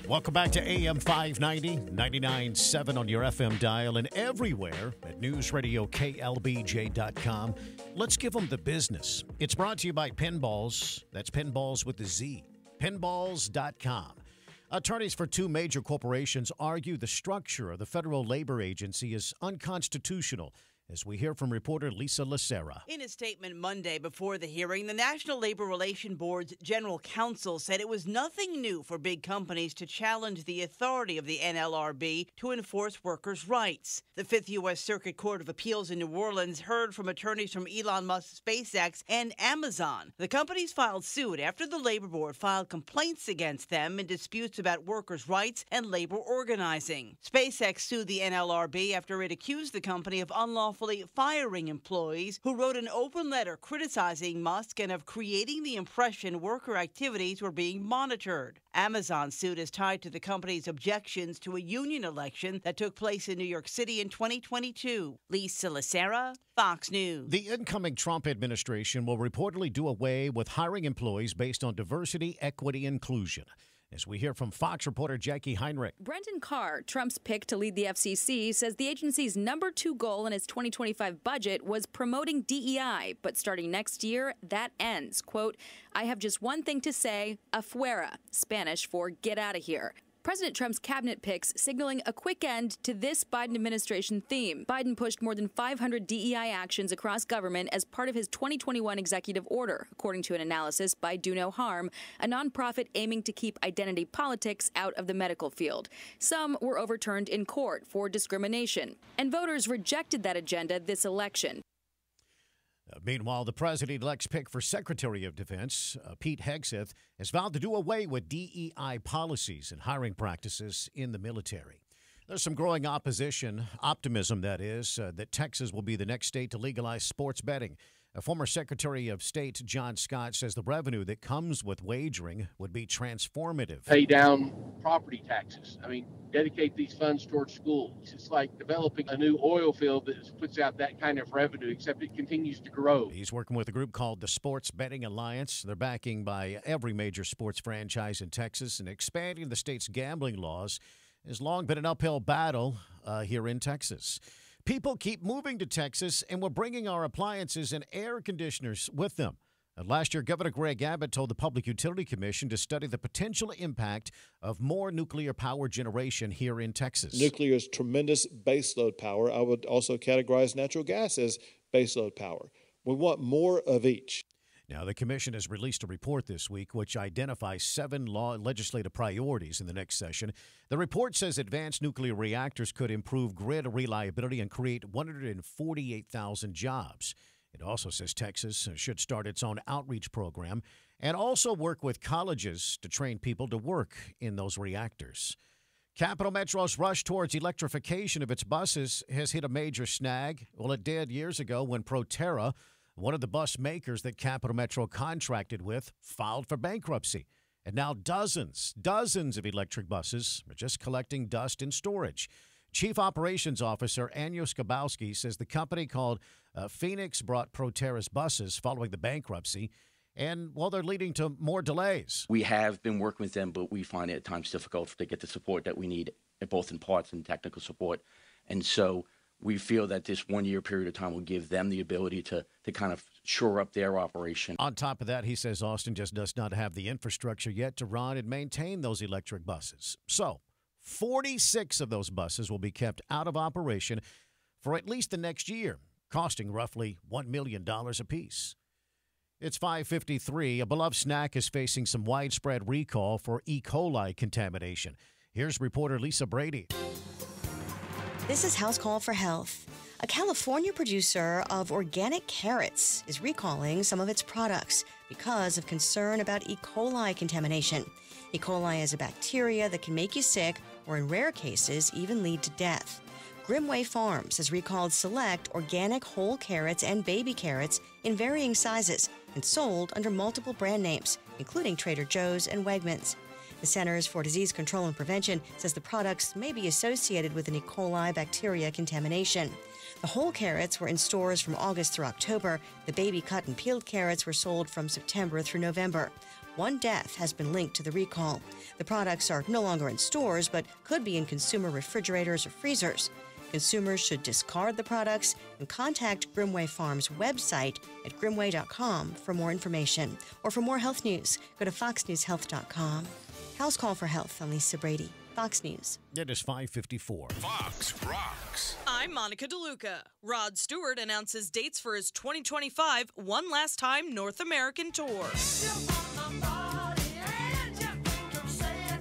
Welcome back to AM 590, 99.7 on your FM dial and everywhere at newsradioklbj.com. Let's give them the business. It's brought to you by Pinballs. That's Pinballs with the Z. Pinballs.com. Attorneys for two major corporations argue the structure of the Federal Labor Agency is unconstitutional, as we hear from reporter Lisa Lacera. In a statement Monday before the hearing, the National Labor Relations Board's general counsel said it was nothing new for big companies to challenge the authority of the NLRB to enforce workers' rights. The Fifth U.S. Circuit Court of Appeals in New Orleans heard from attorneys from Elon Musk's SpaceX and Amazon. The companies filed suit after the Labor Board filed complaints against them in disputes about workers' rights and labor organizing. SpaceX sued the NLRB after it accused the company of unlawfully firing employees who wrote an open letter criticizing Musk and of creating the impression worker activities were being monitored. Amazon's suit is tied to the company's objections to a union election that took place in New York City in 2022. Lisa Lacera, Fox News. The incoming Trump administration will reportedly do away with hiring employees based on diversity, equity, and inclusion. As we hear from Fox reporter Jackie Heinrich. Brendan Carr, Trump's pick to lead the FCC, says the agency's number 2 goal in its 2025 budget was promoting DEI. But starting next year, that ends. Quote, I have just one thing to say, afuera, Spanish for get out of here. President Trump's cabinet picks signaling a quick end to this Biden administration theme. Biden pushed more than 500 DEI actions across government as part of his 2021 executive order, according to an analysis by Do No Harm, a nonprofit aiming to keep identity politics out of the medical field. Some were overturned in court for discrimination, and voters rejected that agenda this election. Meanwhile, the president-elect's pick for Secretary of Defense, Pete Hegseth, has vowed to do away with DEI policies and hiring practices in the military. There's some growing optimism, that is, that Texas will be the next state to legalize sports betting. A former Secretary of State, John Scott, says the revenue that comes with wagering would be transformative. Pay down property taxes. Dedicate these funds towards schools. It's like developing a new oil field that puts out that kind of revenue, except it continues to grow. He's working with a group called the Sports Betting Alliance. They're backing by every major sports franchise in Texas, and expanding the state's gambling laws has long been an uphill battle here in Texas. People keep moving to Texas, and we're bringing our appliances and air conditioners with them. Last year, Governor Greg Abbott told the Public Utility Commission to study the potential impact of more nuclear power generation here in Texas. Nuclear is tremendous baseload power. I would also categorize natural gas as baseload power. We want more of each. Now, the commission has released a report this week which identifies 7 legislative priorities in the next session. The report says advanced nuclear reactors could improve grid reliability and create 148,000 jobs. It also says Texas should start its own outreach program and also work with colleges to train people to work in those reactors. Capital Metro's rush towards electrification of its buses has hit a major snag. Well, it did years ago when Proterra, one of the bus makers that Capital Metro contracted with, filed for bankruptcy. And now dozens of electric buses are just collecting dust in storage. Chief Operations Officer Anjo Skabowski says the company called Phoenix brought Proterra's buses following the bankruptcy, and, well, they're leading to more delays. We have been working with them, but we find it at times difficult to get the support that we need, both in parts and technical support. And so we feel that this 1-year period of time will give them the ability to kind of shore up their operation. On top of that, he says Austin just does not have the infrastructure yet to run and maintain those electric buses. So 46 of those buses will be kept out of operation for at least the next year, costing roughly $1 million apiece. It's 5:53. A beloved snack is facing some widespread recall for E. coli contamination. Here's reporter Lisa Brady. This is House Call for Health. A California producer of organic carrots is recalling some of its products because of concern about E. coli contamination. E. coli is a bacteria that can make you sick or, in rare cases, even lead to death. Grimway Farms has recalled select organic whole carrots and baby carrots in varying sizes and sold under multiple brand names, including Trader Joe's and Wegmans. The Centers for Disease Control and Prevention says the products may be associated with an E. coli bacteria contamination. The whole carrots were in stores from August through October. The baby cut and peeled carrots were sold from September through November. One death has been linked to the recall. The products are no longer in stores, but could be in consumer refrigerators or freezers. Consumers should discard the products and contact Grimway Farms' website at grimway.com for more information. Or for more health news, go to foxnewshealth.com. House Call for Health. I'm Lisa Brady, Fox News. It is 5:54. Fox Rocks. I'm Monica DeLuca. Rod Stewart announces dates for his 2025 One Last Time North American Tour.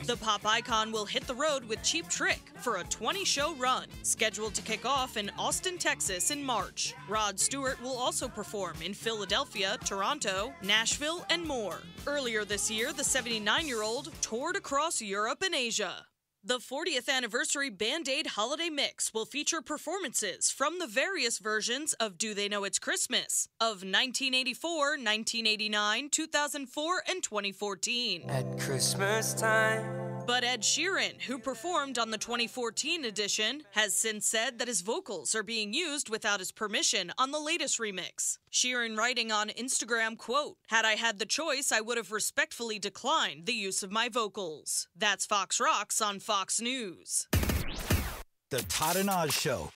The pop icon will hit the road with Cheap Trick for a 20-show run, scheduled to kick off in Austin, Texas in March. Rod Stewart will also perform in Philadelphia, Toronto, Nashville, and more. Earlier this year, the 79-year-old toured across Europe and Asia. The 40th anniversary Band-Aid Holiday Mix will feature performances from the various versions of Do They Know It's Christmas of 1984, 1989, 2004, and 2014. At Christmas time. But Ed Sheeran, who performed on the 2014 edition, has since said that his vocals are being used without his permission on the latest remix. Sheeran writing on Instagram, quote, "Had I had the choice, I would have respectfully declined the use of my vocals." That's Fox Rocks on Fox News. The Todd and Oz Show,